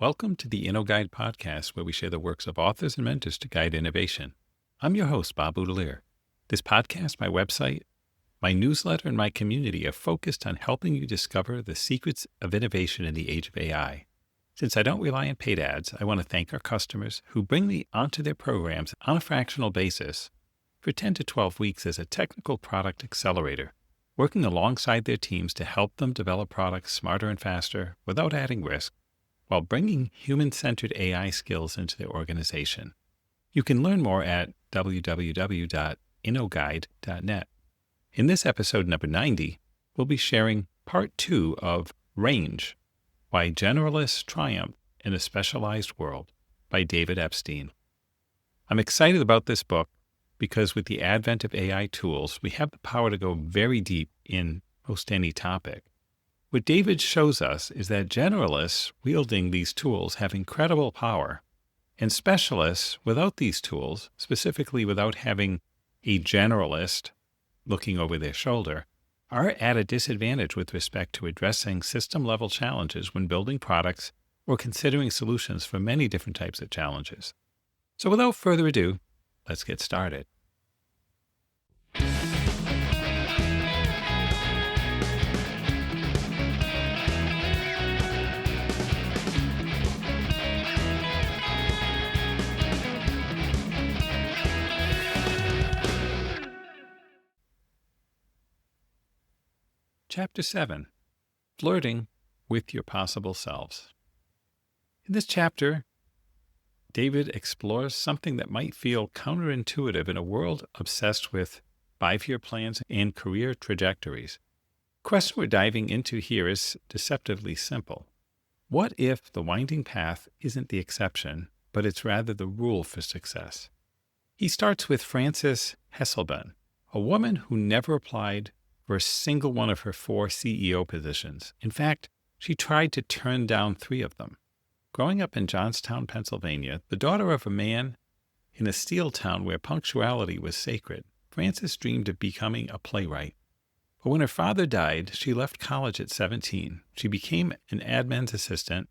Welcome to the InnoGuide podcast, where we share the works of authors and mentors to guide innovation. I'm your host, Bob Boudelier. This podcast, my website, my newsletter, and my community are focused on helping you discover the secrets of innovation in the age of AI. Since I don't rely on paid ads, I want to thank our customers who bring me onto their programs on a fractional basis for 10 to 12 weeks as a technical product accelerator, working alongside their teams to help them develop products smarter and faster without adding risk, while bringing human-centered AI skills into their organization. You can learn more at www.innoguide.net. In this episode number 90, we'll be sharing part 2 of Range, Why Generalists Triumph in a Specialized World by David Epstein. I'm excited about this book because with the advent of AI tools, we have the power to go very deep in most any topic. What David shows us is that generalists wielding these tools have incredible power, and specialists without these tools, specifically without having a generalist looking over their shoulder, are at a disadvantage with respect to addressing system-level challenges when building products or considering solutions for many different types of challenges. So without further ado, let's get started. Chapter 7, Flirting with Your Possible Selves. In this chapter, David explores something that might feel counterintuitive in a world obsessed with 5-year plans and career trajectories. The question we're diving into here is deceptively simple. What if the winding path isn't the exception, but it's rather the rule for success? He starts with Frances Hesselbein, a woman who never applied for a single one of her 4 CEO positions. In fact, she tried to turn down 3 of them. Growing up in Johnstown, Pennsylvania, the daughter of a man in a steel town where punctuality was sacred, Frances dreamed of becoming a playwright. But when her father died, she left college at 17. She became an admin's assistant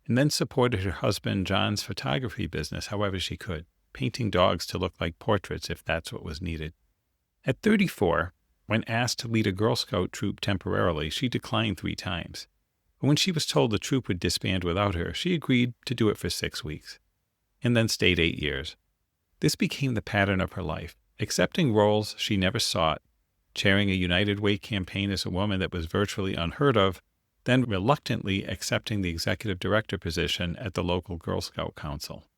and then supported her husband John's photography business however she could, painting dogs to look like portraits if that's what was needed. At 34, when asked to lead a Girl Scout troop temporarily, she declined 3 times. But when she was told the troop would disband without her, she agreed to do it for 6 weeks, and then stayed 8 years. This became the pattern of her life, accepting roles she never sought, chairing a United Way campaign as a woman that was virtually unheard of, then reluctantly accepting the executive director position at the local Girl Scout Council.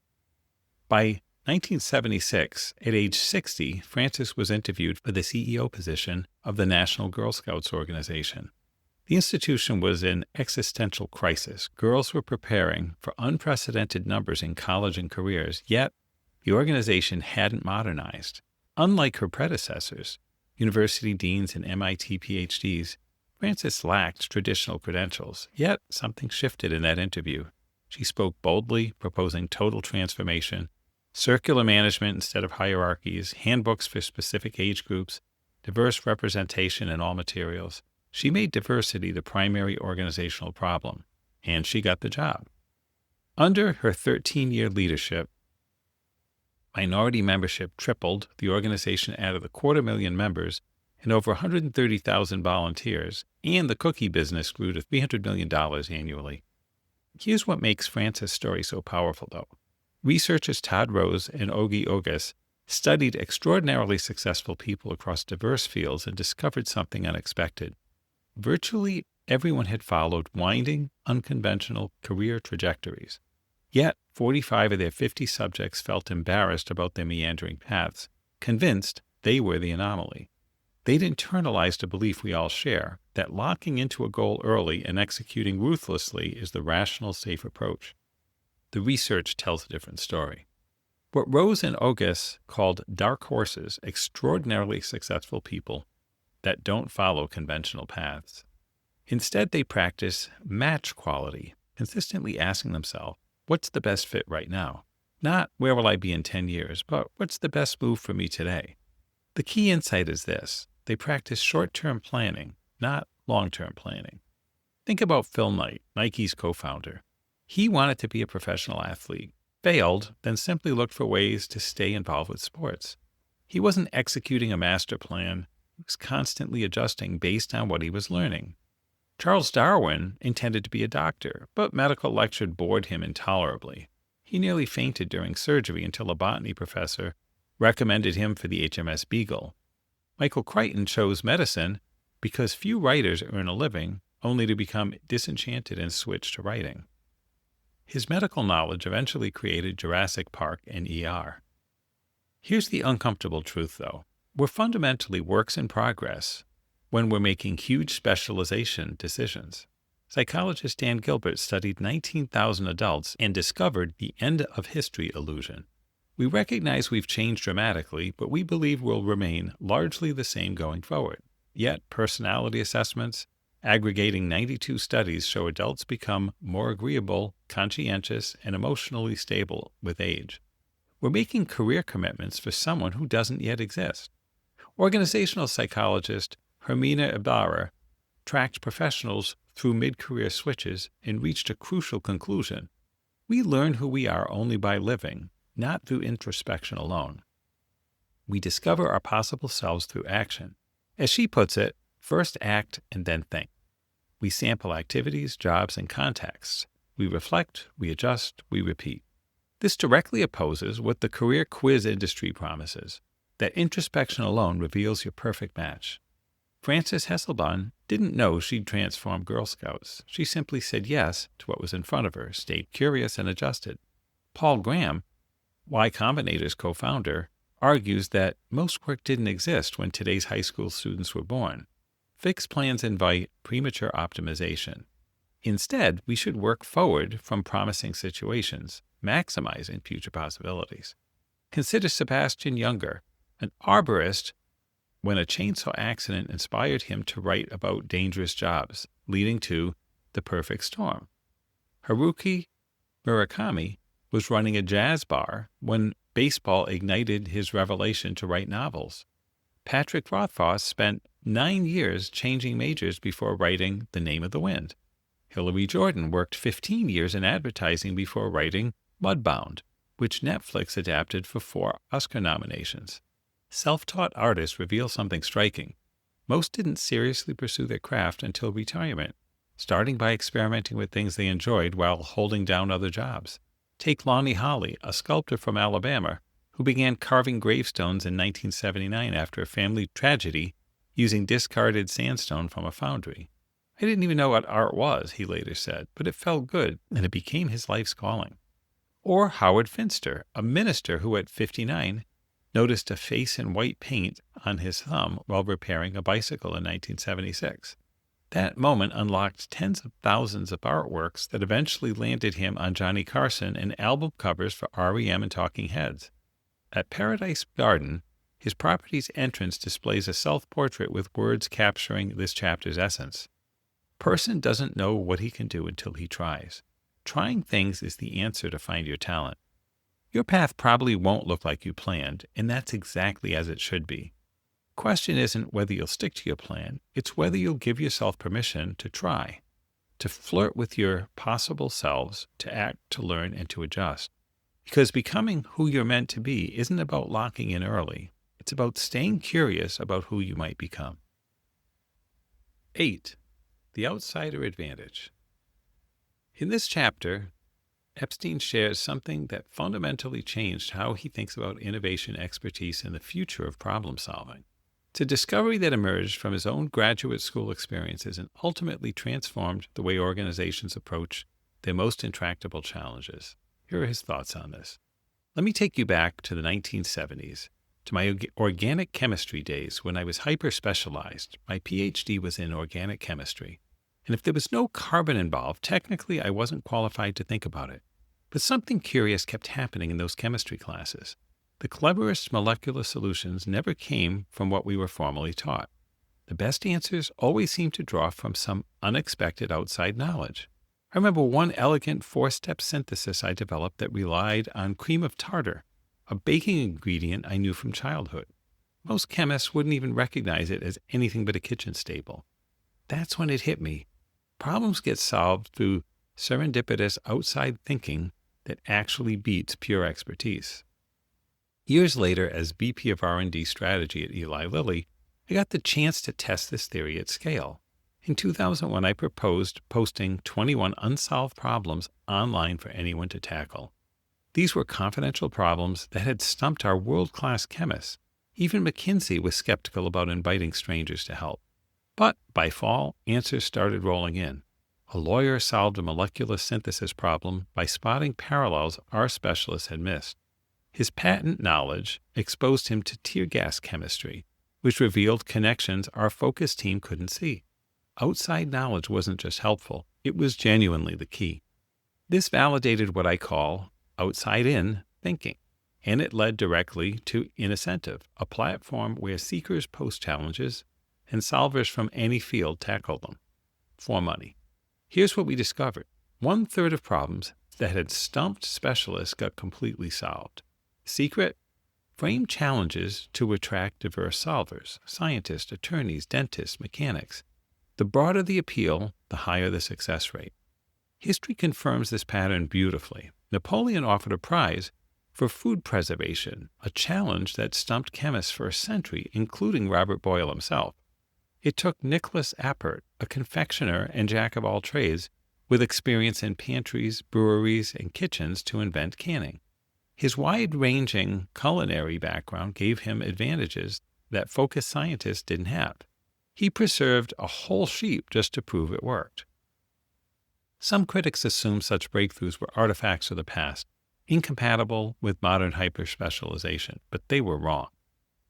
By 1976, at age 60, Frances was interviewed for the CEO position of the National Girl Scouts organization. The institution was in existential crisis. Girls were preparing for unprecedented numbers in college and careers, yet the organization hadn't modernized. Unlike her predecessors, university deans and MIT PhDs, Frances lacked traditional credentials, yet something shifted in that interview. She spoke boldly, proposing total transformation, circular management instead of hierarchies, handbooks for specific age groups, diverse representation in all materials. She made diversity the primary organizational problem, and she got the job. Under her 13-year leadership, minority membership tripled, the organization added 250,000 members and over 130,000 volunteers, and the cookie business grew to $300 million annually. Here's what makes Frances' story so powerful, though. Researchers Todd Rose and Ogi Ogus studied extraordinarily successful people across diverse fields and discovered something unexpected. Virtually everyone had followed winding, unconventional career trajectories. Yet 45 of their 50 subjects felt embarrassed about their meandering paths, convinced they were the anomaly. They'd internalized a belief we all share, that locking into a goal early and executing ruthlessly is the rational, safe approach. The research tells a different story. What Rose and Ogus called dark horses, extraordinarily successful people that don't follow conventional paths. Instead, they practice match quality, consistently asking themselves, what's the best fit right now? Not where will I be in 10 years, but what's the best move for me today? The key insight is this. They practice short-term planning, not long-term planning. Think about Phil Knight, Nike's co-founder. He wanted to be a professional athlete, failed, then simply looked for ways to stay involved with sports. He wasn't executing a master plan. He was constantly adjusting based on what he was learning. Charles Darwin intended to be a doctor, but medical lecture bored him intolerably. He nearly fainted during surgery until a botany professor recommended him for the HMS Beagle. Michael Crichton chose medicine because few writers earn a living, only to become disenchanted and switch to writing. His medical knowledge eventually created Jurassic Park and ER. Here's the uncomfortable truth, though. We're fundamentally works in progress when we're making huge specialization decisions. Psychologist Dan Gilbert studied 19,000 adults and discovered the end of history illusion. We recognize we've changed dramatically, but we believe we'll remain largely the same going forward. Yet, personality assessments aggregating 92 studies show adults become more agreeable, conscientious, and emotionally stable with age. We're making career commitments for someone who doesn't yet exist. Organizational psychologist Hermina Ibarra tracked professionals through mid-career switches and reached a crucial conclusion. We learn who we are only by living, not through introspection alone. We discover our possible selves through action. As she puts it, first act and then think. We sample activities, jobs, and contexts. We reflect, we adjust, we repeat. This directly opposes what the career quiz industry promises, that introspection alone reveals your perfect match. Frances Hesselbein didn't know she'd transform Girl Scouts. She simply said yes to what was in front of her, stayed curious, and adjusted. Paul Graham, Y Combinator's co-founder, argues that most work didn't exist when today's high school students were born. Fixed plans invite premature optimization. Instead, we should work forward from promising situations, maximizing future possibilities. Consider Sebastian Junger, an arborist, when a chainsaw accident inspired him to write about dangerous jobs, leading to The Perfect Storm. Haruki Murakami was running a jazz bar when baseball ignited his revelation to write novels. Patrick Rothfuss spent 9 years changing majors before writing The Name of the Wind. Hillary Jordan worked 15 years in advertising before writing Mudbound, which Netflix adapted for 4 Oscar nominations. Self-taught artists reveal something striking. Most didn't seriously pursue their craft until retirement, starting by experimenting with things they enjoyed while holding down other jobs. Take Lonnie Holley, a sculptor from Alabama, who began carving gravestones in 1979 after a family tragedy using discarded sandstone from a foundry. I didn't even know what art was, he later said, but it felt good, and it became his life's calling. Or Howard Finster, a minister who at 59 noticed a face in white paint on his thumb while repairing a bicycle in 1976. That moment unlocked tens of thousands of artworks that eventually landed him on Johnny Carson and album covers for REM and Talking Heads. At Paradise Garden, his property's entrance displays a self-portrait with words capturing this chapter's essence. Person doesn't know what he can do until he tries. Trying things is the answer to find your talent. Your path probably won't look like you planned, and that's exactly as it should be. The question isn't whether you'll stick to your plan, it's whether you'll give yourself permission to try, to flirt with your possible selves, to act, to learn, and to adjust. Because becoming who you're meant to be isn't about locking in early. It's about staying curious about who you might become. 8. The Outsider Advantage. In this chapter, Epstein shares something that fundamentally changed how he thinks about innovation, expertise, and the future of problem solving. It's a discovery that emerged from his own graduate school experiences and ultimately transformed the way organizations approach their most intractable challenges. Here are his thoughts on this. Let me take you back to the 1970s, to my organic chemistry days when I was hyper-specialized. My PhD was in organic chemistry. And if there was no carbon involved, technically I wasn't qualified to think about it. But something curious kept happening in those chemistry classes. The cleverest molecular solutions never came from what we were formally taught. The best answers always seemed to draw from some unexpected outside knowledge. I remember one elegant 4-step synthesis I developed that relied on cream of tartar, a baking ingredient I knew from childhood. Most chemists wouldn't even recognize it as anything but a kitchen staple. That's when it hit me. Problems get solved through serendipitous outside thinking that actually beats pure expertise. Years later, as VP of R&D strategy at Eli Lilly, I got the chance to test this theory at scale. In 2001, I proposed posting 21 unsolved problems online for anyone to tackle. These were confidential problems that had stumped our world-class chemists. Even McKinsey was skeptical about inviting strangers to help. But by fall, answers started rolling in. A lawyer solved a molecular synthesis problem by spotting parallels our specialists had missed. His patent knowledge exposed him to tear gas chemistry, which revealed connections our focus team couldn't see. Outside knowledge wasn't just helpful, it was genuinely the key. This validated what I call outside-in thinking, and it led directly to Incentive, a platform where seekers post challenges and solvers from any field tackle them for money. Here's what we discovered. 1/3 of problems that had stumped specialists got completely solved. Secret? Frame challenges to attract diverse solvers, scientists, attorneys, dentists, mechanics. The broader the appeal, the higher the success rate. History confirms this pattern beautifully. Napoleon offered a prize for food preservation, a challenge that stumped chemists for a century, including Robert Boyle himself. It took Nicholas Appert, a confectioner and jack of all trades, with experience in pantries, breweries, and kitchens to invent canning. His wide-ranging culinary background gave him advantages that focused scientists didn't have. He preserved a whole sheep just to prove it worked. Some critics assumed such breakthroughs were artifacts of the past, incompatible with modern hyperspecialization, but they were wrong.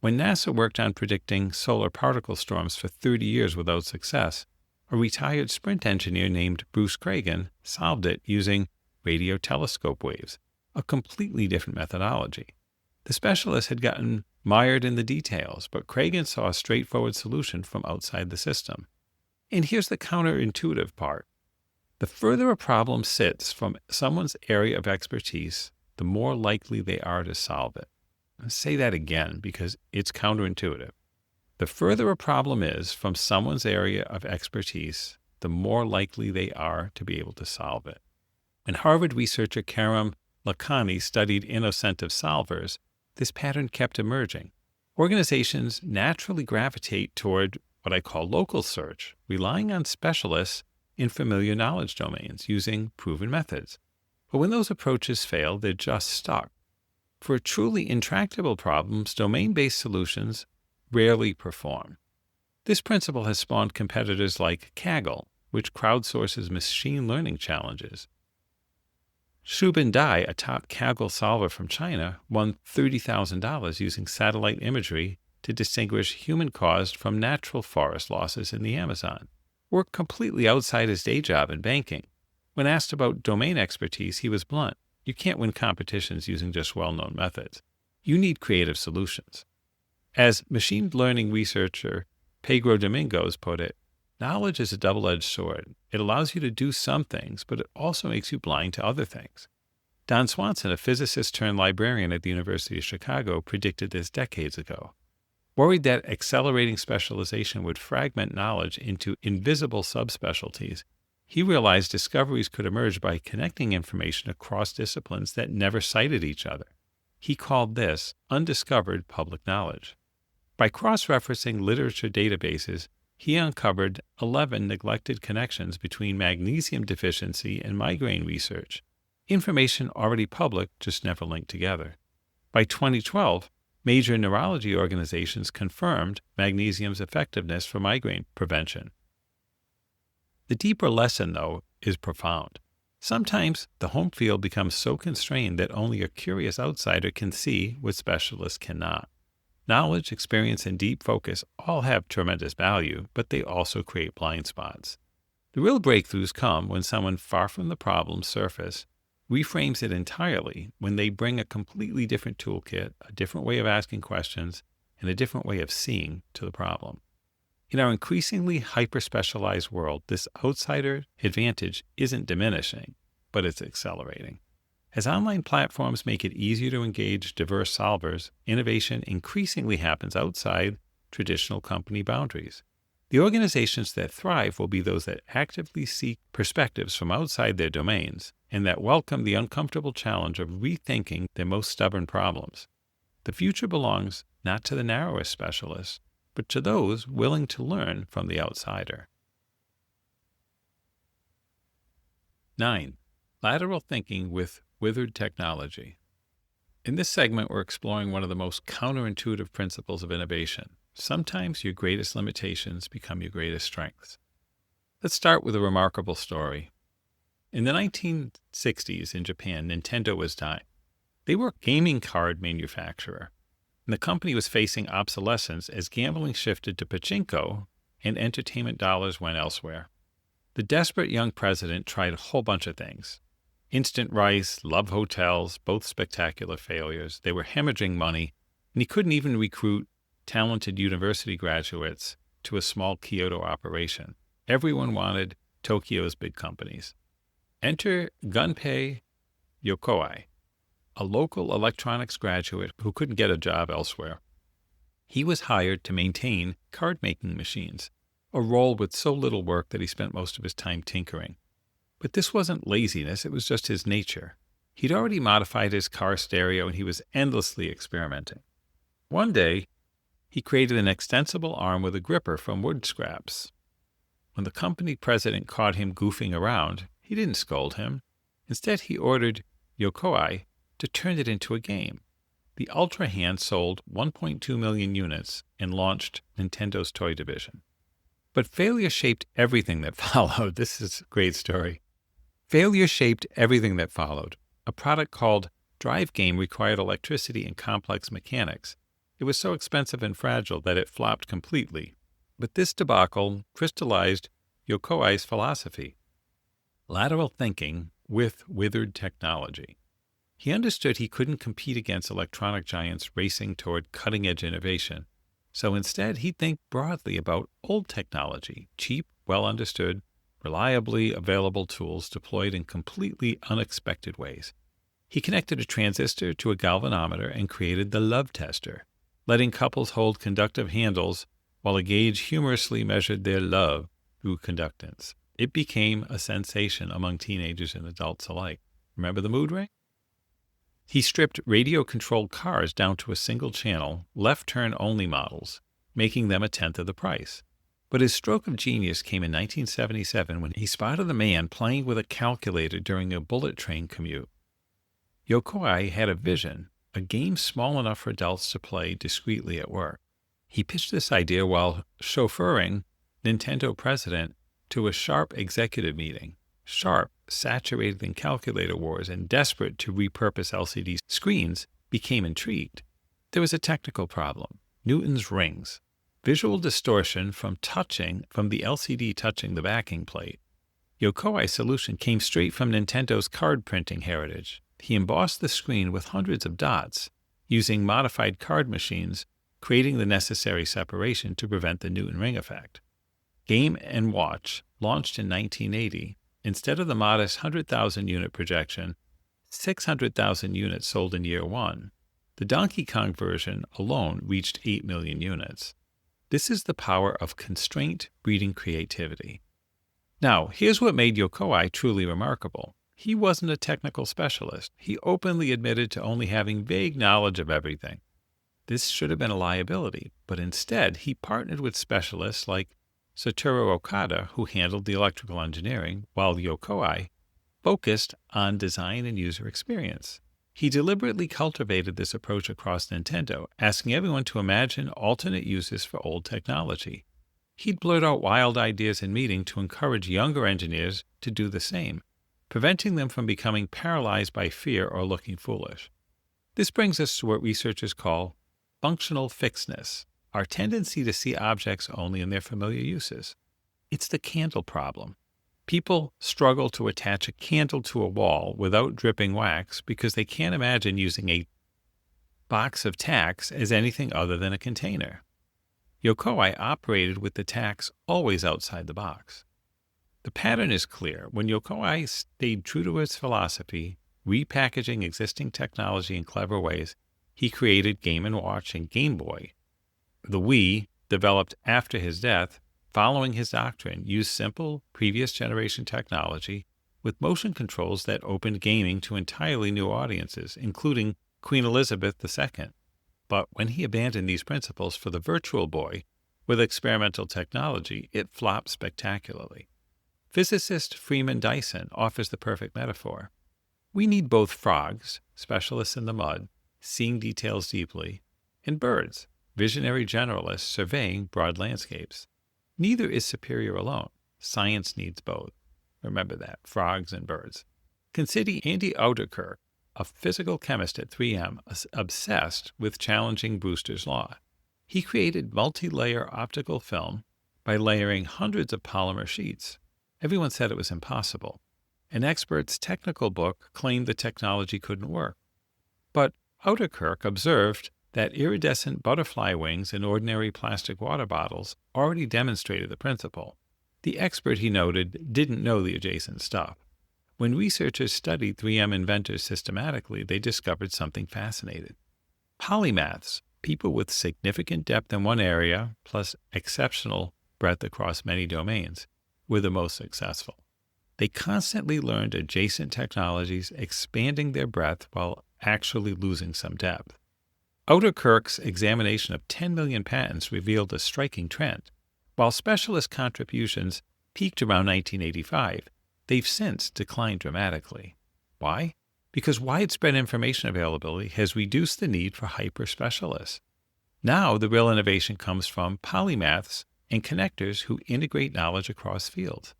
When NASA worked on predicting solar particle storms for 30 years without success, a retired Sprint engineer named Bruce Craigan solved it using radio telescope waves, a completely different methodology. The specialists had gotten mired in the details, but Craigan saw a straightforward solution from outside the system. And here's the counterintuitive part. The further a problem sits from someone's area of expertise, the more likely they are to solve it. I'll say that again because it's counterintuitive. The further a problem is from someone's area of expertise, the more likely they are to be able to solve it. When Harvard researcher Karam Lakhani studied innocentive solvers, this pattern kept emerging. Organizations naturally gravitate toward what I call local search, relying on specialists in familiar knowledge domains using proven methods. But when those approaches fail, they're just stuck. For truly intractable problems, domain-based solutions rarely perform. This principle has spawned competitors like Kaggle, which crowdsources machine learning challenges. Shubin Dai, a top Kaggle solver from China, won $30,000 using satellite imagery to distinguish human-caused from natural forest losses in the Amazon. Worked completely outside his day job in banking. When asked about domain expertise, he was blunt. You can't win competitions using just well-known methods. You need creative solutions. As machine learning researcher Pedro Domingos put it, knowledge is a double-edged sword. It allows you to do some things, but it also makes you blind to other things. Don Swanson, a physicist turned librarian at the University of Chicago, predicted this decades ago. Worried that accelerating specialization would fragment knowledge into invisible subspecialties, he realized discoveries could emerge by connecting information across disciplines that never cited each other. He called this undiscovered public knowledge. By cross-referencing literature databases, he uncovered 11 neglected connections between magnesium deficiency and migraine research, information already public, just never linked together. By 2012, major neurology organizations confirmed magnesium's effectiveness for migraine prevention. The deeper lesson, though, is profound. Sometimes the home field becomes so constrained that only a curious outsider can see what specialists cannot. Knowledge, experience, and deep focus all have tremendous value, but they also create blind spots. The real breakthroughs come when someone far from the problem's surface reframes it entirely, when they bring a completely different toolkit, a different way of asking questions, and a different way of seeing to the problem. In our increasingly hyper-specialized world, this outsider advantage isn't diminishing, but it's accelerating. As online platforms make it easier to engage diverse solvers, innovation increasingly happens outside traditional company boundaries. The organizations that thrive will be those that actively seek perspectives from outside their domains and that welcome the uncomfortable challenge of rethinking their most stubborn problems. The future belongs not to the narrowest specialists, but to those willing to learn from the outsider. 9. Lateral thinking with withered technology. In this segment, we're exploring one of the most counterintuitive principles of innovation. Sometimes your greatest limitations become your greatest strengths. Let's start with a remarkable story. In the 1960s in Japan, Nintendo was dying. They were a gaming card manufacturer, and the company was facing obsolescence as gambling shifted to pachinko and entertainment dollars went elsewhere. The desperate young president tried a whole bunch of things. Instant rice, love hotels, both spectacular failures. They were hemorrhaging money, and he couldn't even recruit talented university graduates to a small Kyoto operation. Everyone wanted Tokyo's big companies. Enter Gunpei Yokoi, a local electronics graduate who couldn't get a job elsewhere. He was hired to maintain card-making machines, a role with so little work that he spent most of his time tinkering. But this wasn't laziness, it was just his nature. He'd already modified his car stereo and he was endlessly experimenting. One day, he created an extensible arm with a gripper from wood scraps. When the company president caught him goofing around, he didn't scold him. Instead, he ordered Yokoi to turn it into a game. The Ultra Hand sold 1.2 million units and launched Nintendo's toy division. But failure shaped everything that followed. This is a great story. Failure shaped everything that followed. A product called Drive Game required electricity and complex mechanics. It was so expensive and fragile that it flopped completely. But this debacle crystallized Yokoi's philosophy: lateral thinking with withered technology. He understood he couldn't compete against electronic giants racing toward cutting-edge innovation. So instead, he'd think broadly about old technology, cheap, well-understood, reliably available tools deployed in completely unexpected ways. He connected a transistor to a galvanometer and created the love tester, letting couples hold conductive handles while a gauge humorously measured their love through conductance. It became a sensation among teenagers and adults alike. Remember the mood ring? He stripped radio-controlled cars down to a single-channel, left-turn-only models, making them a tenth of the price. But his stroke of genius came in 1977 when he spotted a man playing with a calculator during a bullet train commute. Yokoi had a vision, a game small enough for adults to play discreetly at work. He pitched this idea while chauffeuring Nintendo president to a Sharp executive meeting. Sharp, saturated in calculator wars and desperate to repurpose LCD screens, became intrigued. There was a technical problem: Newton's rings. Visual distortion from the LCD touching the backing plate. Yokoi's solution came straight from Nintendo's card printing heritage. He embossed the screen with hundreds of dots, using modified card machines, creating the necessary separation to prevent the Newton ring effect. Game & Watch, launched in 1980, instead of the modest 100,000 unit projection, 600,000 units sold in year one. The Donkey Kong version alone reached 8 million units. This is the power of constraint breeding creativity. Now, here's what made Yokoi truly remarkable. He wasn't a technical specialist. He openly admitted to only having vague knowledge of everything. This should have been a liability, but instead he partnered with specialists like Satoru Okada, who handled the electrical engineering, while Yokoi focused on design and user experience. He deliberately cultivated this approach across Nintendo, asking everyone to imagine alternate uses for old technology. He'd blurt out wild ideas in meetings to encourage younger engineers to do the same, preventing them from becoming paralyzed by fear or looking foolish. This brings us to what researchers call functional fixedness, our tendency to see objects only in their familiar uses. It's the candle problem. People struggle to attach a candle to a wall without dripping wax because they can't imagine using a box of tacks as anything other than a container. Yokoi operated with the tacks always outside the box. The pattern is clear. When Yokoi stayed true to his philosophy, repackaging existing technology in clever ways, he created Game & Watch and Game Boy. The Wii, developed after his death, following his doctrine, used simple, previous generation technology with motion controls that opened gaming to entirely new audiences, including Queen Elizabeth II. But when he abandoned these principles for the Virtual Boy with experimental technology, it flopped spectacularly. Physicist Freeman Dyson offers the perfect metaphor. We need both frogs, specialists in the mud, seeing details deeply, and birds, visionary generalists surveying broad landscapes. Neither is superior alone. Science needs both. Remember that, frogs and birds. Consider Andy Ouderkirk, a physical chemist at 3M, obsessed with challenging Brewster's law. He created multi-layer optical film by layering hundreds of polymer sheets. Everyone said it was impossible. An expert's technical book claimed the technology couldn't work. But Ouderkirk observed that iridescent butterfly wings in ordinary plastic water bottles already demonstrated the principle. The expert, he noted, didn't know the adjacent stuff. When researchers studied 3M inventors systematically, they discovered something fascinating. Polymaths, people with significant depth in one area plus exceptional breadth across many domains, were the most successful. They constantly learned adjacent technologies, expanding their breadth while actually losing some depth. Ouderkirk's examination of 10 million patents revealed a striking trend. While specialist contributions peaked around 1985, they've since declined dramatically. Why? Because widespread information availability has reduced the need for hyper-specialists. Now the real innovation comes from polymaths and connectors who integrate knowledge across fields.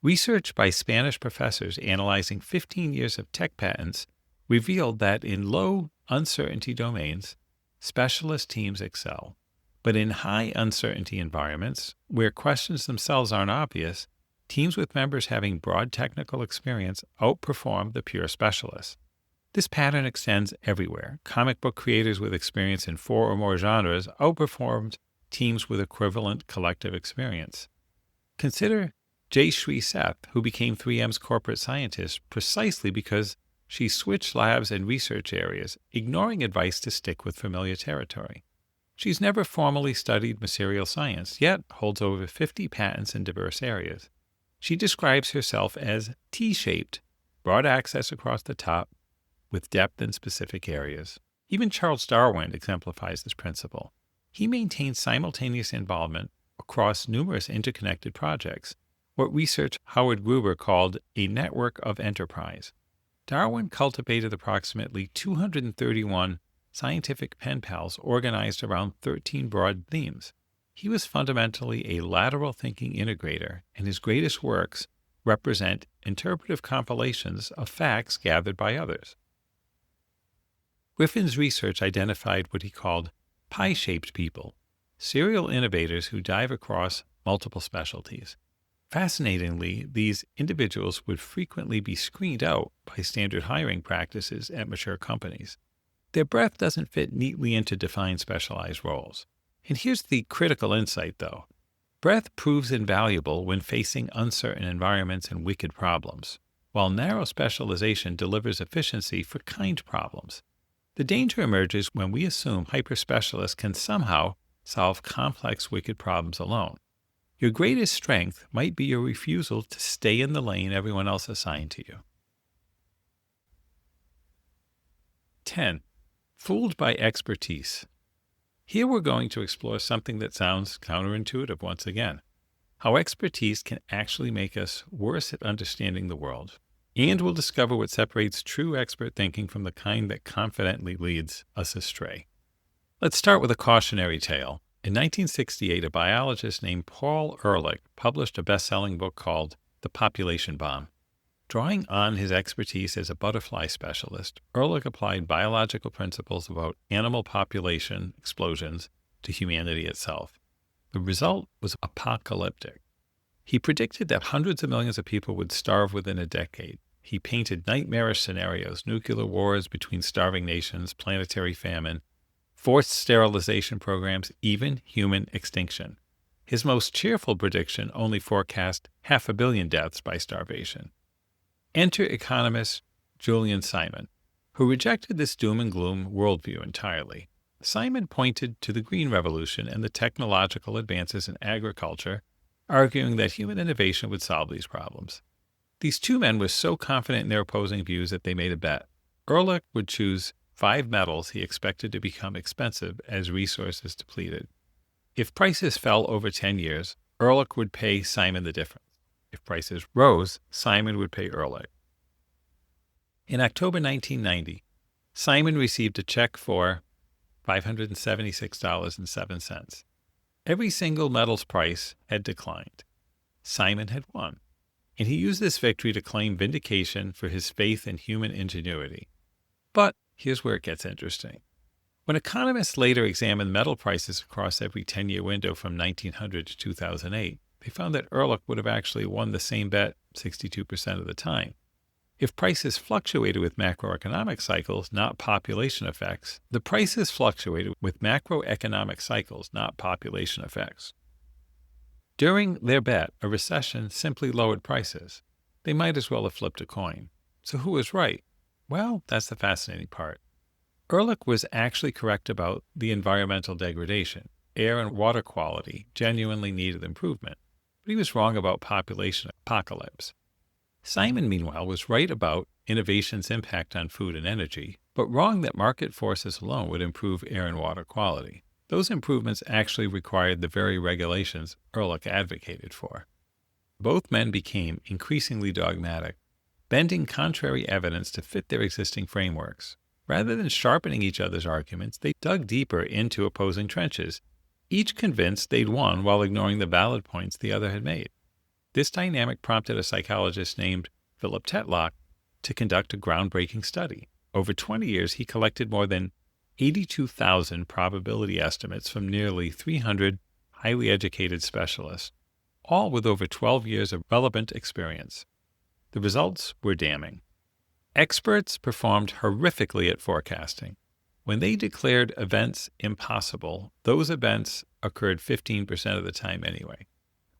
Research by Spanish professors analyzing 15 years of tech patents revealed that in low uncertainty domains, specialist teams excel. But in high uncertainty environments, where questions themselves aren't obvious, teams with members having broad technical experience outperform the pure specialists. This pattern extends everywhere. Comic book creators with experience in 4 or more genres outperformed teams with equivalent collective experience. Consider J. Shree Seth, who became 3M's corporate scientist precisely because she switched labs and research areas, ignoring advice to stick with familiar territory. She's never formally studied material science, yet holds over 50 patents in diverse areas. She describes herself as T-shaped, broad access across the top, with depth in specific areas. Even Charles Darwin exemplifies this principle. He maintains simultaneous involvement across numerous interconnected projects, what research Howard Gruber called a network of enterprise. Darwin cultivated approximately 231 scientific pen pals organized around 13 broad themes. He was fundamentally a lateral thinking integrator, and his greatest works represent interpretive compilations of facts gathered by others. Griffin's research identified what he called pie-shaped people, serial innovators who dive across multiple specialties. Fascinatingly, these individuals would frequently be screened out by standard hiring practices at mature companies. Their breadth doesn't fit neatly into defined specialized roles. And here's the critical insight, though. Breadth proves invaluable when facing uncertain environments and wicked problems, while narrow specialization delivers efficiency for kind problems. The danger emerges when we assume hyper-specialists can somehow solve complex, wicked problems alone. Your greatest strength might be your refusal to stay in the lane everyone else assigned to you. 10. Fooled by expertise. Here we're going to explore something that sounds counterintuitive once again, how expertise can actually make us worse at understanding the world. And we'll discover what separates true expert thinking from the kind that confidently leads us astray. Let's start with a cautionary tale. In 1968, a biologist named Paul Ehrlich published a best-selling book called The Population Bomb. Drawing on his expertise as a butterfly specialist, Ehrlich applied biological principles about animal population explosions to humanity itself. The result was apocalyptic. He predicted that hundreds of millions of people would starve within a decade. He painted nightmarish scenarios, nuclear wars between starving nations, planetary famine, forced sterilization programs, even human extinction. His most cheerful prediction only forecast 500 million deaths by starvation. Enter economist Julian Simon, who rejected this doom and gloom worldview entirely. Simon pointed to the Green Revolution and the technological advances in agriculture arguing that human innovation would solve these problems. These two men were so confident in their opposing views that they made a bet. Ehrlich would choose 5 metals he expected to become expensive as resources depleted. If prices fell over 10 years, Ehrlich would pay Simon the difference. If prices rose, Simon would pay Ehrlich. In October 1990, Simon received a check for $576.07. Every single metal's price had declined. Simon had won, and he used this victory to claim vindication for his faith in human ingenuity. But here's where it gets interesting. When economists later examined metal prices across every 10-year window from 1900 to 2008, they found that Ehrlich would have actually won the same bet 62% of the time. If prices fluctuated with macroeconomic cycles, not population effects, the prices fluctuated with macroeconomic cycles, not population effects. During their bet, a recession simply lowered prices. They might as well have flipped a coin. So who was right? Well, that's the fascinating part. Ehrlich was actually correct about the environmental degradation. Air and water quality genuinely needed improvement, but he was wrong about population apocalypse. Simon, meanwhile, was right about innovation's impact on food and energy, but wrong that market forces alone would improve air and water quality. Those improvements actually required the very regulations Ehrlich advocated for. Both men became increasingly dogmatic, bending contrary evidence to fit their existing frameworks. Rather than sharpening each other's arguments, they dug deeper into opposing trenches, each convinced they'd won while ignoring the valid points the other had made. This dynamic prompted a psychologist named Philip Tetlock to conduct a groundbreaking study. Over 20 years, he collected more than 82,000 probability estimates from nearly 300 highly educated specialists, all with over 12 years of relevant experience. The results were damning. Experts performed horrifically at forecasting. When they declared events impossible, those events occurred 15% of the time anyway.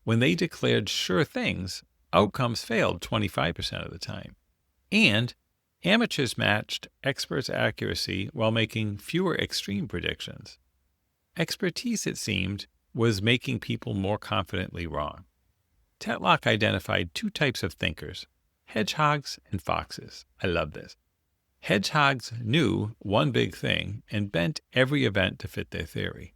When they declared sure things, outcomes failed 25% of the time. And amateurs matched experts' accuracy while making fewer extreme predictions. Expertise, it seemed, was making people more confidently wrong. Tetlock identified 2 types of thinkers: hedgehogs and foxes. I love this. Hedgehogs knew one big thing and bent every event to fit their theory.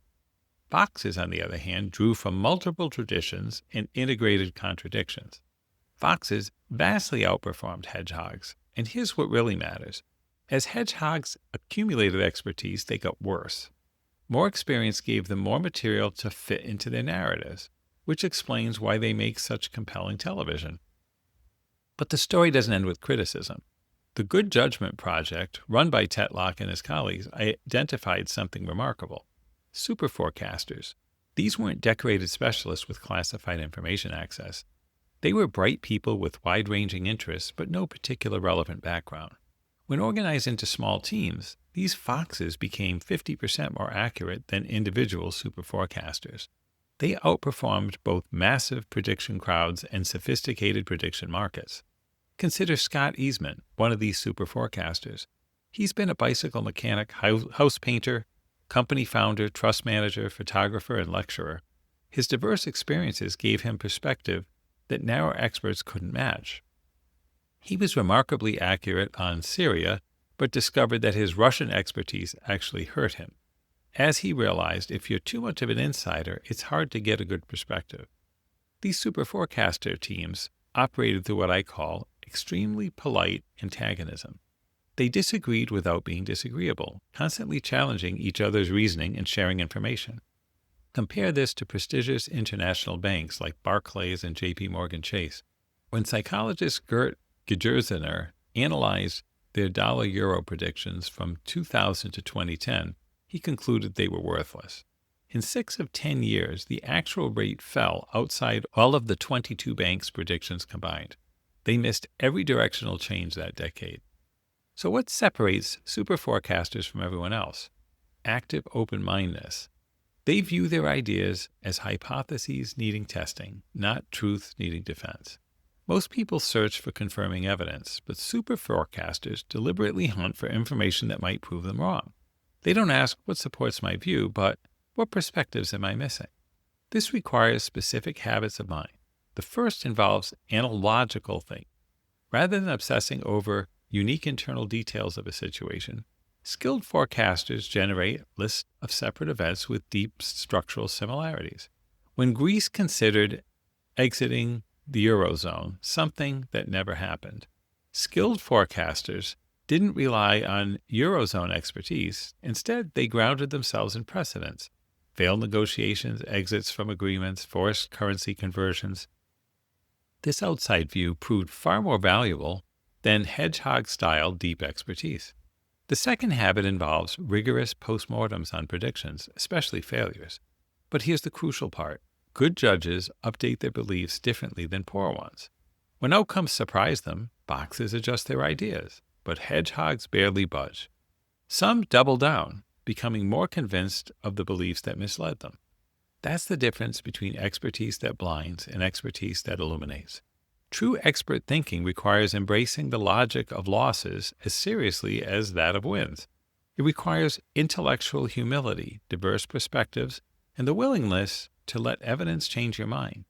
Foxes, on the other hand, drew from multiple traditions and integrated contradictions. Foxes vastly outperformed hedgehogs, and here's what really matters. As hedgehogs accumulated expertise, they got worse. More experience gave them more material to fit into their narratives, which explains why they make such compelling television. But the story doesn't end with criticism. The Good Judgment Project, run by Tetlock and his colleagues, identified something remarkable. Super forecasters. These weren't decorated specialists with classified information access. They were bright people with wide-ranging interests, but no particular relevant background. When organized into small teams, these foxes became 50% more accurate than individual super forecasters. They outperformed both massive prediction crowds and sophisticated prediction markets. Consider Scott Eastman, one of these super forecasters. He's been a bicycle mechanic, house painter, company founder, trust manager, photographer, and lecturer. His diverse experiences gave him perspective that narrow experts couldn't match. He was remarkably accurate on Syria, but discovered that his Russian expertise actually hurt him. As he realized, if you're too much of an insider, it's hard to get a good perspective. These super forecaster teams operated through what I call extremely polite antagonism. They disagreed without being disagreeable, constantly challenging each other's reasoning and sharing information. Compare this to prestigious international banks like Barclays and J.P. Morgan Chase. When psychologist Gert Gejerzner analyzed their dollar-euro predictions from 2000 to 2010, he concluded they were worthless. In 6 of 10 years, the actual rate fell outside all of the 22 banks' predictions combined. They missed every directional change that decade. So what separates super forecasters from everyone else? Active open-mindedness. They view their ideas as hypotheses needing testing, not truth needing defense. Most people search for confirming evidence, but super forecasters deliberately hunt for information that might prove them wrong. They don't ask what supports my view, but what perspectives am I missing? This requires specific habits of mind. The first involves analogical thinking. Rather than obsessing over unique internal details of a situation, skilled forecasters generate lists of separate events with deep structural similarities. When Greece considered exiting the Eurozone, something that never happened, skilled forecasters didn't rely on Eurozone expertise. Instead, they grounded themselves in precedents: failed negotiations, exits from agreements, forced currency conversions. This outside view proved far more valuable than hedgehog-style deep expertise. The second habit involves rigorous postmortems on predictions, especially failures. But here's the crucial part. Good judges update their beliefs differently than poor ones. When outcomes surprise them, boxers adjust their ideas, but hedgehogs barely budge. Some double down, becoming more convinced of the beliefs that misled them. That's the difference between expertise that blinds and expertise that illuminates. True expert thinking requires embracing the logic of losses as seriously as that of wins. It requires intellectual humility, diverse perspectives, and the willingness to let evidence change your mind.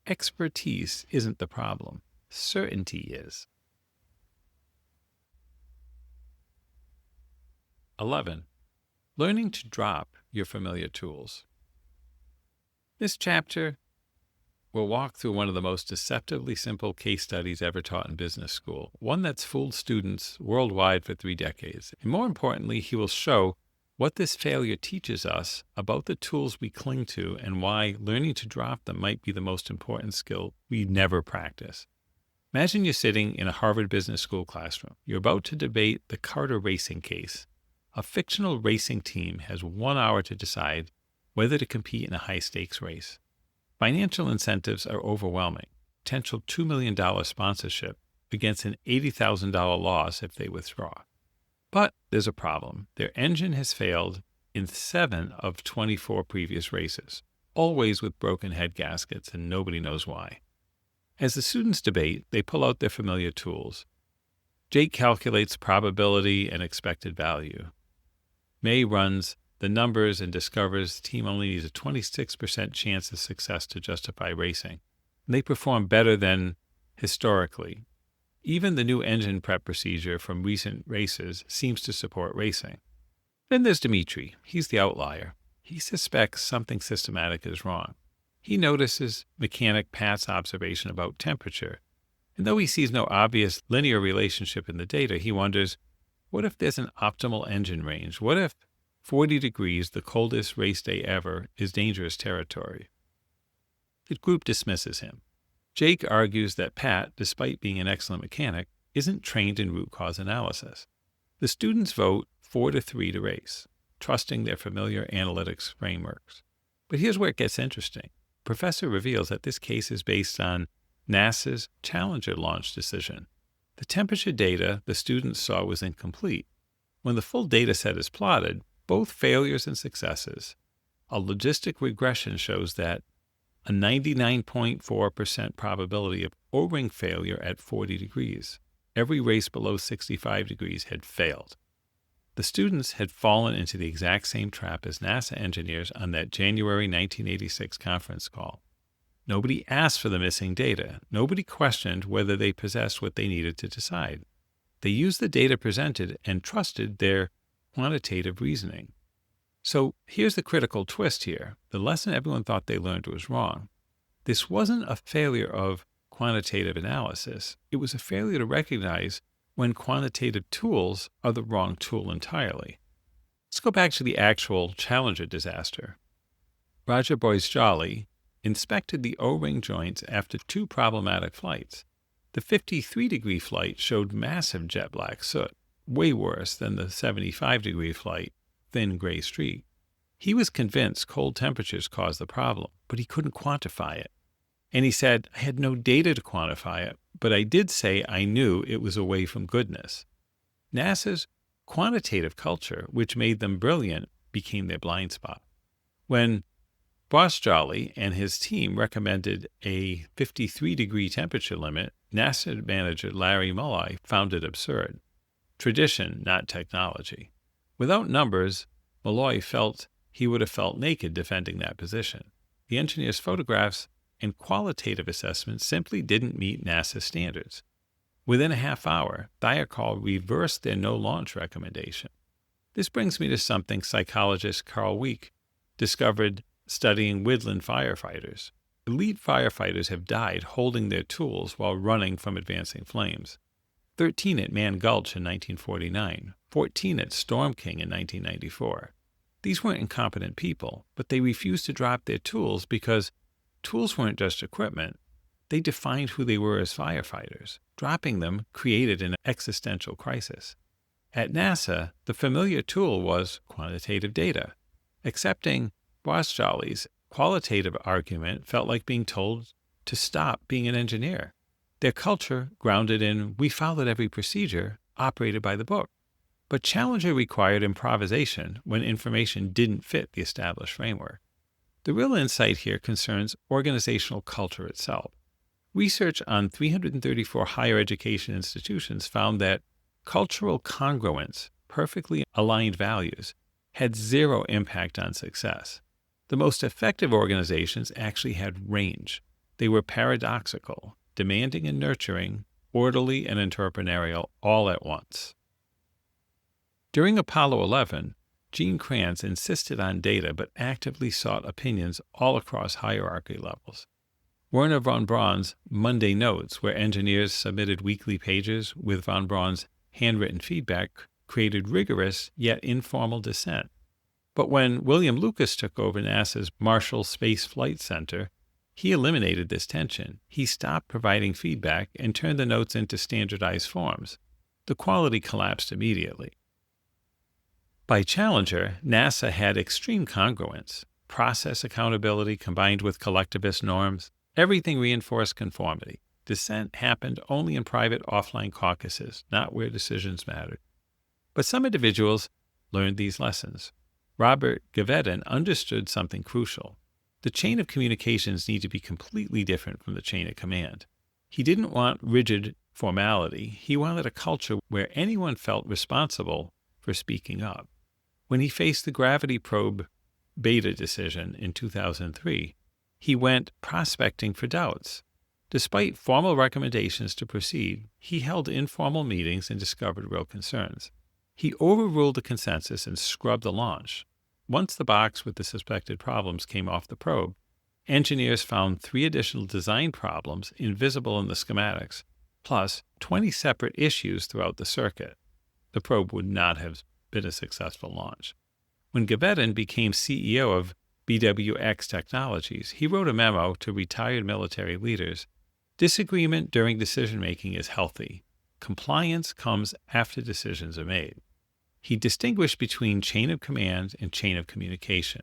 Expertise isn't the problem. Certainty is. 11. Learning to drop your familiar tools. This chapter will walk through one of the most deceptively simple case studies ever taught in business school, one that's fooled students worldwide for 3 decades. And more importantly, he will show what this failure teaches us about the tools we cling to and why learning to drop them might be the most important skill we never practice. Imagine you're sitting in a Harvard Business School classroom. You're about to debate the Carter racing case. A fictional racing team has 1 hour to decide whether to compete in a high-stakes race. Financial incentives are overwhelming. Potential $2 million sponsorship against an $80,000 loss if they withdraw. But there's a problem. Their engine has failed in 7 of 24 previous races, always with broken head gaskets, and nobody knows why. As the students debate, they pull out their familiar tools. Jake calculates probability and expected value. May runs the numbers and discovers the team only needs a 26% chance of success to justify racing. And they perform better than historically. Even the new engine prep procedure from recent races seems to support racing. Then there's Dimitri. He's the outlier. He suspects something systematic is wrong. He notices mechanic Pat's observation about temperature. And though he sees no obvious linear relationship in the data, he wonders, what if there's an optimal engine range? What if 40 degrees, the coldest race day ever, is dangerous territory? The group dismisses him. Jake argues that Pat, despite being an excellent mechanic, isn't trained in root cause analysis. The students vote 4-3 to race, trusting their familiar analytics frameworks. But here's where it gets interesting. The professor reveals that this case is based on NASA's Challenger launch decision. The temperature data the students saw was incomplete. When the full data set is plotted, both failures and successes, a logistic regression shows that a 99.4% probability of O-ring failure at 40 degrees. Every race below 65 degrees had failed. The students had fallen into the exact same trap as NASA engineers on that January 1986 conference call. Nobody asked for the missing data. Nobody questioned whether they possessed what they needed to decide. They used the data presented and trusted their quantitative reasoning. So here's the critical twist here. The lesson everyone thought they learned was wrong. This wasn't a failure of quantitative analysis. It was a failure to recognize when quantitative tools are the wrong tool entirely. Let's go back to the actual Challenger disaster. Roger Boyce-Jolly inspected the O-ring joints after 2 problematic flights. The 53-degree flight showed massive jet black soot, way worse than the 75-degree flight, thin gray streak. He was convinced cold temperatures caused the problem, but he couldn't quantify it. And he said, I had no data to quantify it, but I did say I knew it was away from goodness. NASA's quantitative culture, which made them brilliant, became their blind spot. When Boyce-Jolly and his team recommended a 53-degree temperature limit, NASA manager Larry Mully found it absurd. Tradition, not technology. Without numbers, Mully felt he would have felt naked defending that position. the engineer's photographs and qualitative assessments simply didn't meet NASA standards. Within a half hour, Thiokol reversed their no-launch recommendation. This brings me to something psychologist Carl Week discovered studying woodland firefighters. Elite firefighters have died holding their tools while running from advancing flames. 13 at Man Gulch in 1949, 14 at Storm King in 1994. These weren't incompetent people, but they refused to drop their tools because tools weren't just equipment. They defined who they were as firefighters. Dropping them created an existential crisis. At NASA, the familiar tool was quantitative data. Accepting Bosch-Jolly's qualitative argument felt like being told to stop being an engineer. Their culture, grounded in "we followed every procedure," operated by the book. But Challenger required improvisation when information didn't fit the established framework. The real insight here concerns organizational culture itself. Research on 334 higher education institutions found that cultural congruence, perfectly aligned values, had zero impact on success. The most effective organizations actually had range. They were paradoxical, demanding and nurturing, orderly and entrepreneurial all at once. During Apollo 11, Gene Kranz insisted on data but actively sought opinions all across hierarchy levels. Werner von Braun's Monday Notes, where engineers submitted weekly pages with von Braun's handwritten feedback, created rigorous yet informal dissent. But when William Lucas took over NASA's Marshall Space Flight Center, he eliminated this tension. He stopped providing feedback and turned the notes into standardized forms. The quality collapsed immediately. By Challenger, NASA had extreme congruence, process accountability combined with collectivist norms. Everything reinforced conformity. Dissent happened only in private offline caucuses, not where decisions mattered. But some individuals learned these lessons. Robert Gavetin understood something crucial. The chain of communications need to be completely different from the chain of command. He didn't want rigid formality. He wanted a culture where anyone felt responsible for speaking up. When he faced the gravity probe beta decision in 2003, he went prospecting for doubts. Despite formal recommendations to proceed, he held informal meetings and discovered real concerns. He overruled the consensus and scrubbed the launch. Once the box with the suspected problems came off the probe, engineers found 3 additional design problems invisible in the schematics, plus 20 separate issues throughout the circuit. The probe would not have been a successful launch. When Gavetin became CEO of BWX Technologies, he wrote a memo to retired military leaders. Disagreement during decision-making is healthy. Compliance comes after decisions are made. He distinguished between chain of command and chain of communication.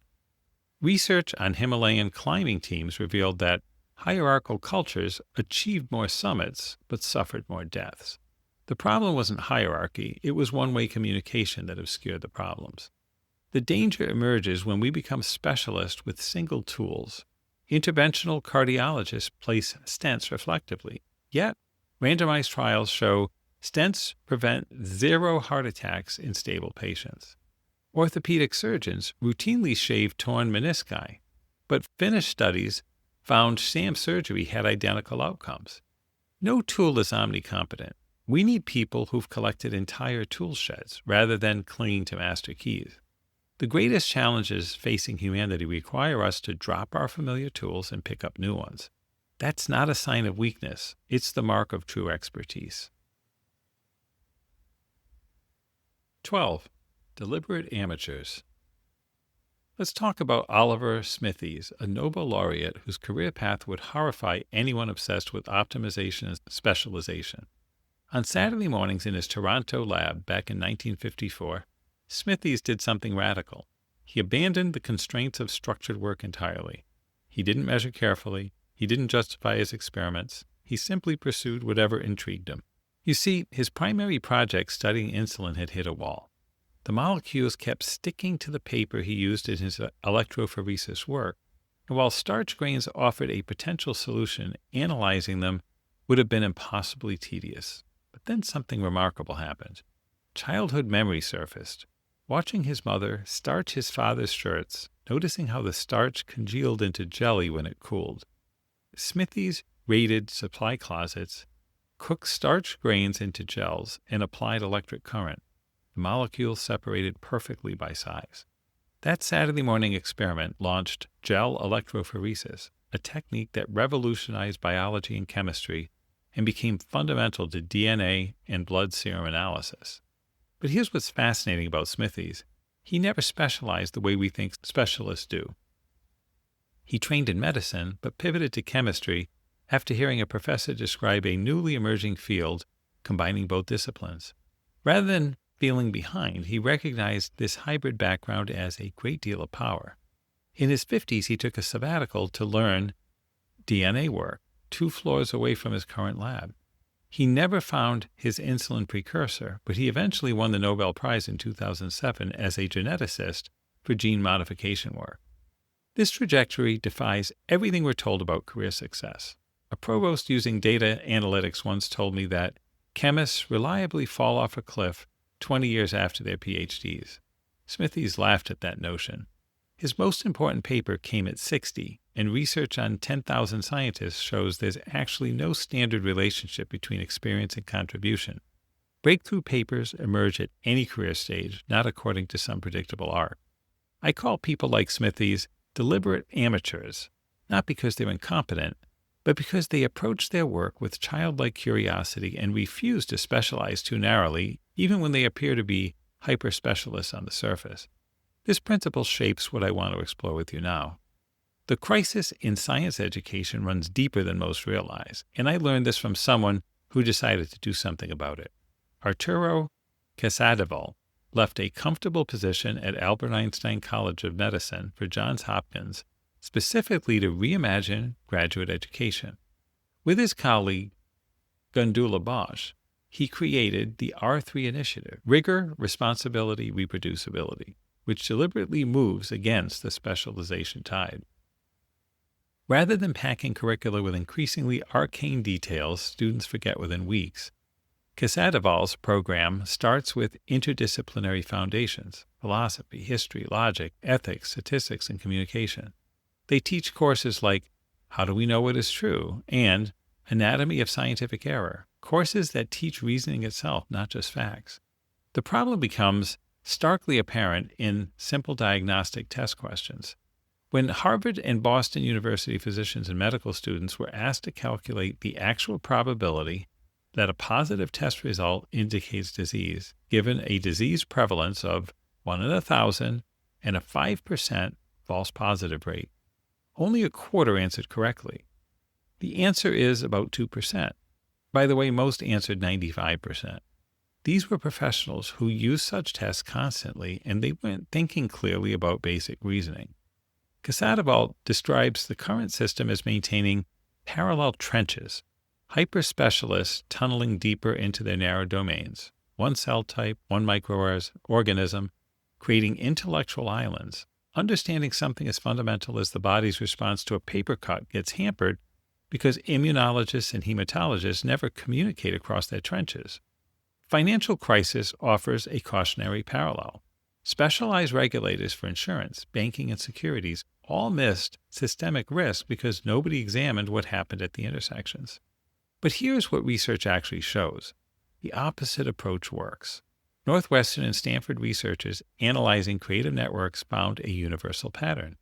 Research on Himalayan climbing teams revealed that hierarchical cultures achieved more summits but suffered more deaths. The problem wasn't hierarchy, it was one-way communication that obscured the problems. The danger emerges when we become specialists with single tools. Interventional cardiologists place stents reflectively, yet randomized trials show stents prevent 0 heart attacks in stable patients. Orthopedic surgeons routinely shave torn menisci, but finished studies found sham surgery had identical outcomes. No tool is omnicompetent. We need people who've collected entire tool sheds rather than clinging to master keys. The greatest challenges facing humanity require us to drop our familiar tools and pick up new ones. That's not a sign of weakness. It's the mark of true expertise. 12. Deliberate amateurs. Let's talk about Oliver Smithies, a Nobel laureate whose career path would horrify anyone obsessed with optimization and specialization. On Saturday mornings in his Toronto lab back in 1954, Smithies did something radical. He abandoned the constraints of structured work entirely. He didn't measure carefully. He didn't justify his experiments. He simply pursued whatever intrigued him. You see, his primary project studying insulin had hit a wall. The molecules kept sticking to the paper he used in his electrophoresis work, and while starch grains offered a potential solution, analyzing them would have been impossibly tedious. But then something remarkable happened. Childhood memory surfaced. watching his mother starch his father's shirts, noticing how the starch congealed into jelly when it cooled. Smithies raided supply closets, cooked starch grains into gels, and applied electric current. The molecules separated perfectly by size. That Saturday morning experiment launched gel electrophoresis, a technique that revolutionized biology and chemistry and became fundamental to DNA and blood serum analysis. But here's what's fascinating about Smithies. He never specialized the way we think specialists do. He trained in medicine, but pivoted to chemistry after hearing a professor describe a newly emerging field combining both disciplines. Rather than feeling behind, he recognized this hybrid background as a great deal of power. In his 50s, he took a sabbatical to learn DNA work, 2 floors away from his current lab. He never found his insulin precursor, but he eventually won the Nobel Prize in 2007 as a geneticist for gene modification work. This trajectory defies everything we're told about career success. A provost using data analytics once told me that chemists reliably fall off a cliff 20 years after their PhDs. Smithies laughed at that notion. His most important paper came at 60, and research on 10,000 scientists shows there's actually no standard relationship between experience and contribution. Breakthrough papers emerge at any career stage, not according to some predictable arc. I call people like Smithies deliberate amateurs, not because they're incompetent, but because they approach their work with childlike curiosity and refuse to specialize too narrowly, even when they appear to be hyper-specialists on the surface. This principle shapes what I want to explore with you now. The crisis in science education runs deeper than most realize, and I learned this from someone who decided to do something about it. Arturo Casadevall left a comfortable position at Albert Einstein College of Medicine for Johns Hopkins specifically to reimagine graduate education. With his colleague Gundula Bosch, he created the R3 initiative, Rigor, Responsibility, Reproducibility, which deliberately moves against the specialization tide. Rather than packing curricula with increasingly arcane details students forget within weeks, Casadevall's program starts with interdisciplinary foundations: philosophy, history, logic, ethics, statistics, and communication. They teach courses like How Do We Know What Is True and Anatomy of Scientific Error, courses that teach reasoning itself, not just facts. The problem becomes starkly apparent in simple diagnostic test questions. When Harvard and Boston University physicians and medical students were asked to calculate the actual probability that a positive test result indicates disease, given a disease prevalence of 1 in 1,000 and a 5% false positive rate, only a quarter answered correctly. The answer is about 2%. By the way, most answered 95%. These were professionals who used such tests constantly, and they weren't thinking clearly about basic reasoning. Casadevall describes the current system as maintaining parallel trenches, hyper-specialists tunneling deeper into their narrow domains, one cell type, one microorganism, creating intellectual islands. Understanding something as fundamental as the body's response to a paper cut gets hampered because immunologists and hematologists never communicate across their trenches. Financial crisis offers a cautionary parallel. Specialized regulators for insurance, banking, and securities all missed systemic risk because nobody examined what happened at the intersections. But here's what research actually shows. The opposite approach works. Northwestern and Stanford researchers analyzing creative networks found a universal pattern.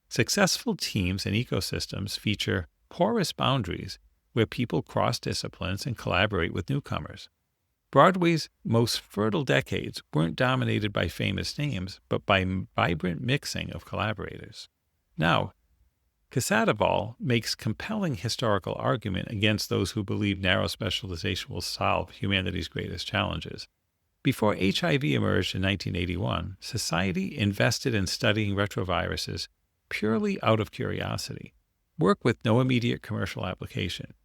Successful teams and ecosystems feature porous boundaries where people cross disciplines and collaborate with newcomers. Broadway's most fertile decades weren't dominated by famous names, but by vibrant mixing of collaborators. Now, Casadevall makes compelling historical argument against those who believe narrow specialization will solve humanity's greatest challenges. Before HIV emerged in 1981, society invested in studying retroviruses purely out of curiosity, work with no immediate commercial application.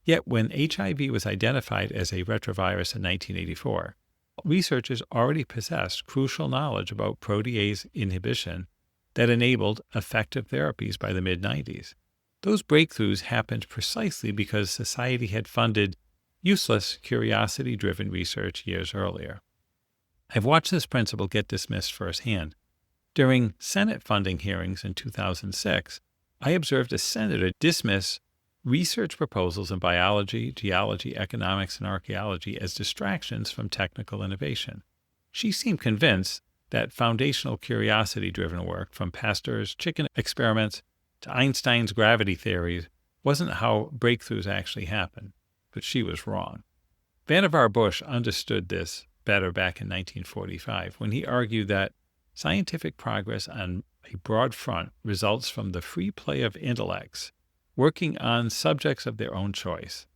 Yet when HIV was identified as a retrovirus in 1984, researchers already possessed crucial knowledge about protease inhibition that enabled effective therapies by the mid-90s. Those breakthroughs happened precisely because society had funded useless, curiosity-driven research years earlier. I've watched this principle get dismissed firsthand. During Senate funding hearings in 2006, I observed a senator dismiss research proposals in biology, geology, economics, and archaeology as distractions from technical innovation. She seemed convinced that foundational curiosity-driven work, from Pasteur's chicken experiments to Einstein's gravity theories, wasn't how breakthroughs actually happen. But she was wrong. Vannevar Bush understood this better back in 1945 when he argued that scientific progress on a broad front results from the free play of intellects working on subjects of their own choice.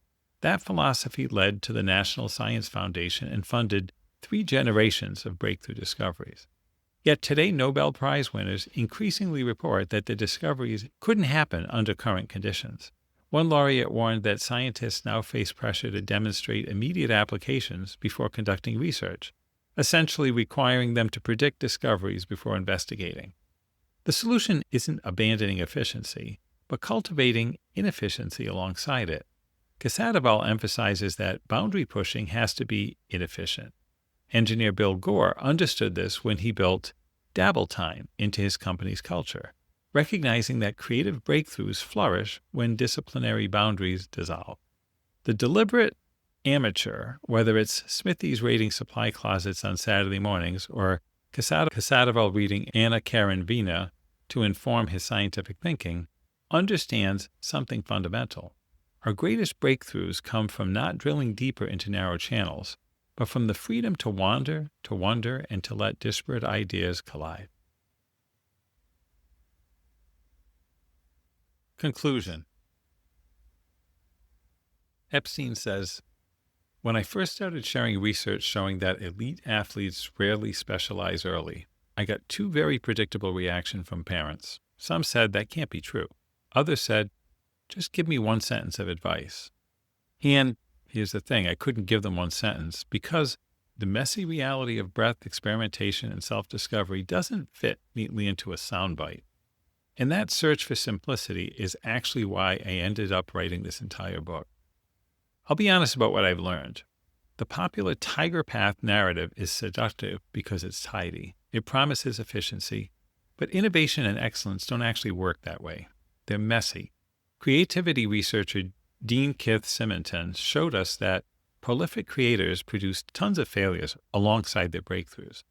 That philosophy led to the National Science Foundation and funded 3 generations of breakthrough discoveries. Yet today, Nobel Prize winners increasingly report that the discoveries couldn't happen under current conditions. One laureate warned that scientists now face pressure to demonstrate immediate applications before conducting research, essentially requiring them to predict discoveries before investigating. The solution isn't abandoning efficiency, but cultivating inefficiency alongside it. Casadevall emphasizes that boundary pushing has to be inefficient. Engineer Bill Gore understood this when he built Dabble Time into his company's culture, recognizing that creative breakthroughs flourish when disciplinary boundaries dissolve. The deliberate amateur, whether it's Smithy's raiding supply closets on Saturday mornings or Casadevall reading Anna Karenina to inform his scientific thinking, understands something fundamental. Our greatest breakthroughs come from not drilling deeper into narrow channels, but from the freedom to wander, to wonder, and to let disparate ideas collide. Conclusion. Epstein says, "When I first started sharing research showing that elite athletes rarely specialize early, I got 2 very predictable reactions from parents. Some said that can't be true. Others said, just give me 1 sentence of advice." And here's the thing, I couldn't give them 1 sentence because the messy reality of breadth, experimentation, and self-discovery doesn't fit neatly into a soundbite. And that search for simplicity is actually why I ended up writing this entire book. I'll be honest about what I've learned. The popular Tiger Path narrative is seductive because it's tidy. It promises efficiency, but innovation and excellence don't actually work that way. They're messy. Creativity researcher Dean Keith Simonton showed us that prolific creators produced tons of failures alongside their breakthroughs.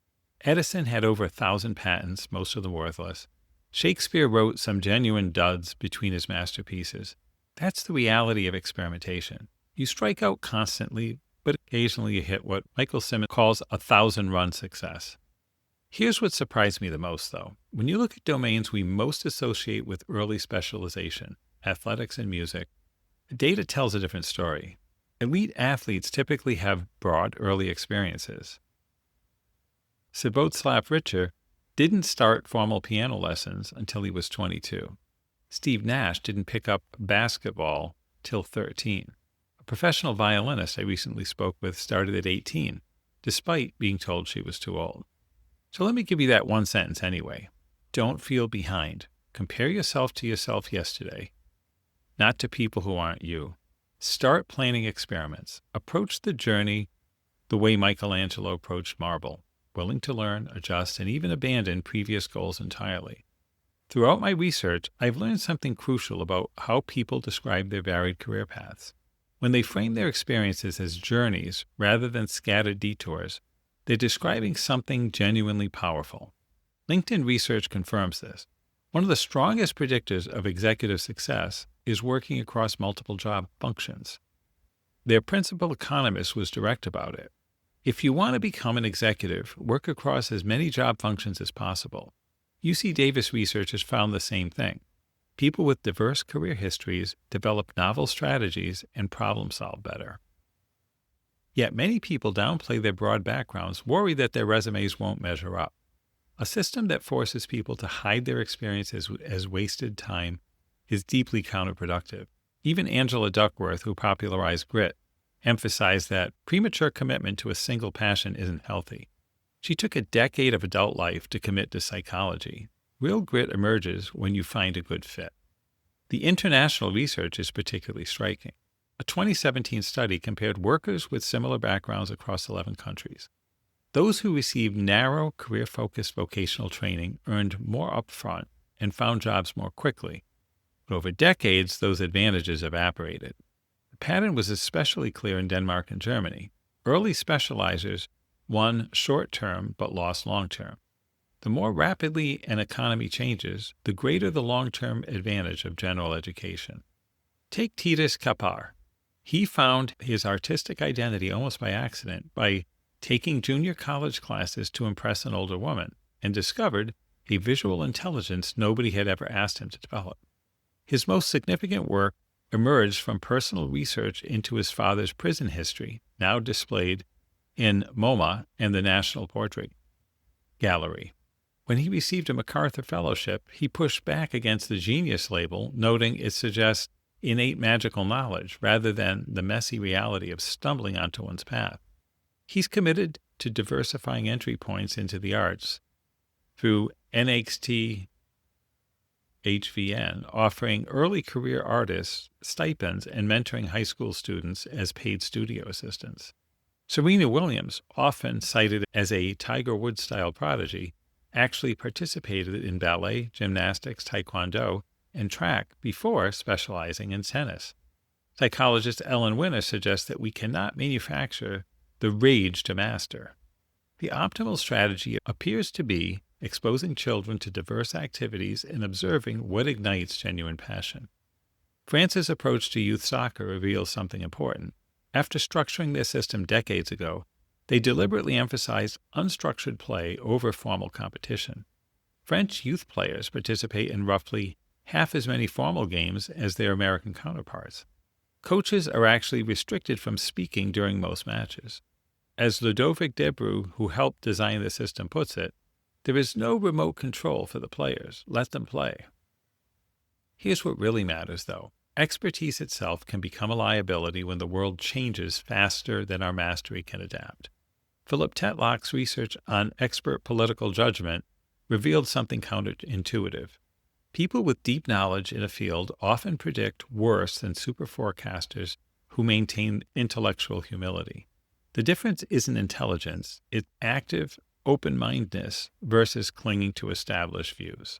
Edison had over 1,000 patents, most of them worthless. Shakespeare wrote some genuine duds between his masterpieces. That's the reality of experimentation. You strike out constantly, but occasionally you hit what Michael Simmons calls a 1,000-run success. Here's what surprised me the most, though. When you look at domains we most associate with early specialization, athletics and music, the data tells a different story. Elite athletes typically have broad early experiences. Sviatoslav Richter didn't start formal piano lessons until he was 22. Steve Nash didn't pick up basketball till 13. A professional violinist I recently spoke with started at 18, despite being told she was too old. So let me give you that 1 sentence anyway. Don't feel behind. Compare yourself to yourself yesterday, not to people who aren't you. Start planning experiments. Approach the journey the way Michelangelo approached marble, willing to learn, adjust, and even abandon previous goals entirely. Throughout my research, I've learned something crucial about how people describe their varied career paths. When they frame their experiences as journeys rather than scattered detours, they're describing something genuinely powerful. LinkedIn research confirms this. One of the strongest predictors of executive success is working across multiple job functions. Their principal economist was direct about it. If you want to become an executive, work across as many job functions as possible. UC Davis researchers found the same thing. People with diverse career histories develop novel strategies and problem solve better. Yet many people downplay their broad backgrounds, worry that their resumes won't measure up. A system that forces people to hide their experiences as wasted time is deeply counterproductive. Even Angela Duckworth, who popularized grit, emphasized that premature commitment to a single passion isn't healthy. She took a decade of adult life to commit to psychology. Real grit emerges when you find a good fit. The international research is particularly striking. A 2017 study compared workers with similar backgrounds across 11 countries. Those who received narrow, career-focused vocational training earned more upfront and found jobs more quickly. But over decades, those advantages evaporated. The pattern was especially clear in Denmark and Germany. Early specializers won short-term but lost long-term. The more rapidly an economy changes, the greater the long-term advantage of general education. Take Titus Kapar. He found his artistic identity almost by accident by taking junior college classes to impress an older woman, and discovered a visual intelligence nobody had ever asked him to develop. His most significant work emerged from personal research into his father's prison history, now displayed in MoMA and the National Portrait Gallery. When he received a MacArthur Fellowship, he pushed back against the genius label, noting it suggests innate magical knowledge rather than the messy reality of stumbling onto one's path. He's committed to diversifying entry points into the arts through NXT HVN, offering early career artists stipends and mentoring high school students as paid studio assistants. Serena Williams, often cited as a Tiger Woods-style prodigy, actually participated in ballet, gymnastics, taekwondo, and track before specializing in tennis. Psychologist Ellen Winner suggests that we cannot manufacture the rage to master. The optimal strategy appears to be exposing children to diverse activities and observing what ignites genuine passion. France's approach to youth soccer reveals something important. After structuring their system decades ago, they deliberately emphasized unstructured play over formal competition. French youth players participate in roughly half as many formal games as their American counterparts. Coaches are actually restricted from speaking during most matches. As Ludovic Debreu, who helped design the system, puts it, there is no remote control for the players. Let them play. Here's what really matters, though. Expertise itself can become a liability when the world changes faster than our mastery can adapt. Philip Tetlock's research on expert political judgment revealed something counterintuitive. People with deep knowledge in a field often predict worse than super forecasters who maintain intellectual humility. The difference isn't intelligence, it's active open-mindedness versus clinging to established views.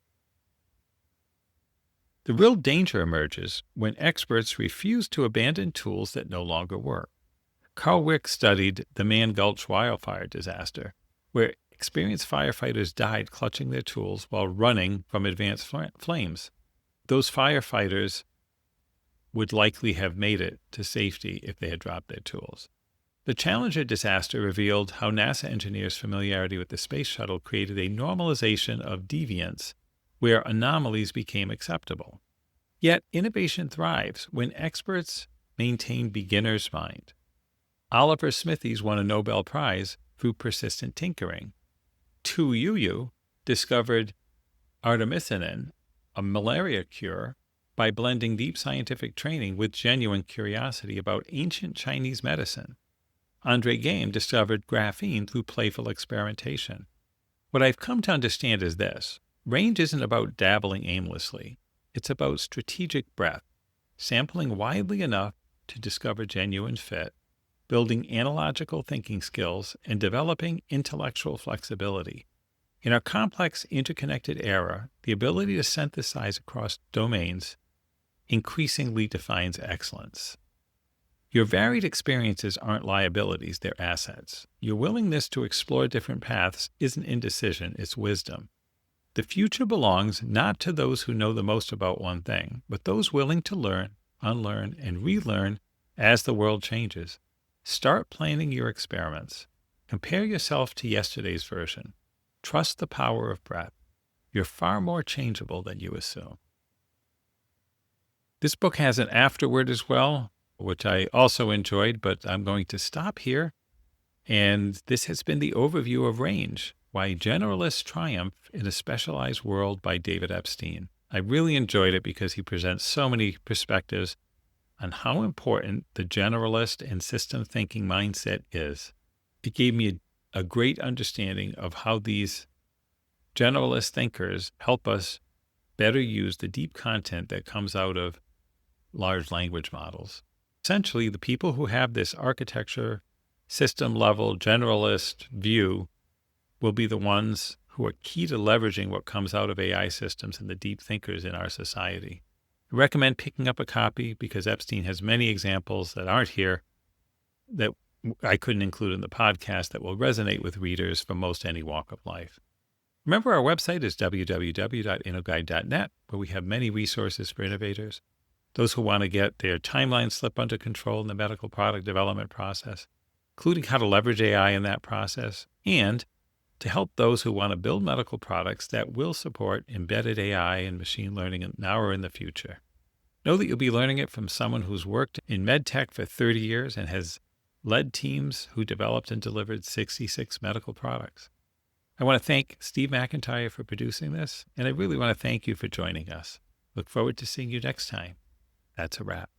The real danger emerges when experts refuse to abandon tools that no longer work. Carl Wick studied the Man Gulch wildfire disaster, where experienced firefighters died clutching their tools while running from advanced flames. Those firefighters would likely have made it to safety if they had dropped their tools. The Challenger disaster revealed how NASA engineers' familiarity with the space shuttle created a normalization of deviance where anomalies became acceptable. Yet innovation thrives when experts maintain beginner's mind. Oliver Smithies won a Nobel Prize through persistent tinkering. Tu Youyou discovered artemisinin, a malaria cure, by blending deep scientific training with genuine curiosity about ancient Chinese medicine. Andre Geim discovered graphene through playful experimentation. What I've come to understand is this. Range isn't about dabbling aimlessly. It's about strategic breadth, sampling widely enough to discover genuine fit, building analogical thinking skills, and developing intellectual flexibility. In our complex, interconnected era, the ability to synthesize across domains increasingly defines excellence. Your varied experiences aren't liabilities, they're assets. Your willingness to explore different paths isn't indecision, it's wisdom. The future belongs not to those who know the most about one thing, but those willing to learn, unlearn, and relearn as the world changes. Start planning your experiments. Compare yourself to yesterday's version. Trust the power of breath. You're far more changeable than you assume. This book has an afterword as well, which I also enjoyed, but I'm going to stop here. And this has been the overview of Range, Why Generalists Triumph in a Specialized World by David Epstein. I really enjoyed it because he presents so many perspectives on how important the generalist and system thinking mindset is. It gave me a great understanding of how these generalist thinkers help us better use the deep content that comes out of large language models. Essentially, the people who have this architecture system-level generalist view will be the ones who are key to leveraging what comes out of AI systems and the deep thinkers in our society. I recommend picking up a copy because Epstein has many examples that aren't here that I couldn't include in the podcast that will resonate with readers from most any walk of life. Remember, our website is www.innoguide.net, where we have many resources for innovators, those who want to get their timeline slip under control in the medical product development process, including how to leverage AI in that process, and to help those who want to build medical products that will support embedded AI and machine learning now or in the future. Know that you'll be learning it from someone who's worked in medtech for 30 years and has led teams who developed and delivered 66 medical products. I want to thank Steve McIntyre for producing this, and I really want to thank you for joining us. Look forward to seeing you next time. That's a wrap.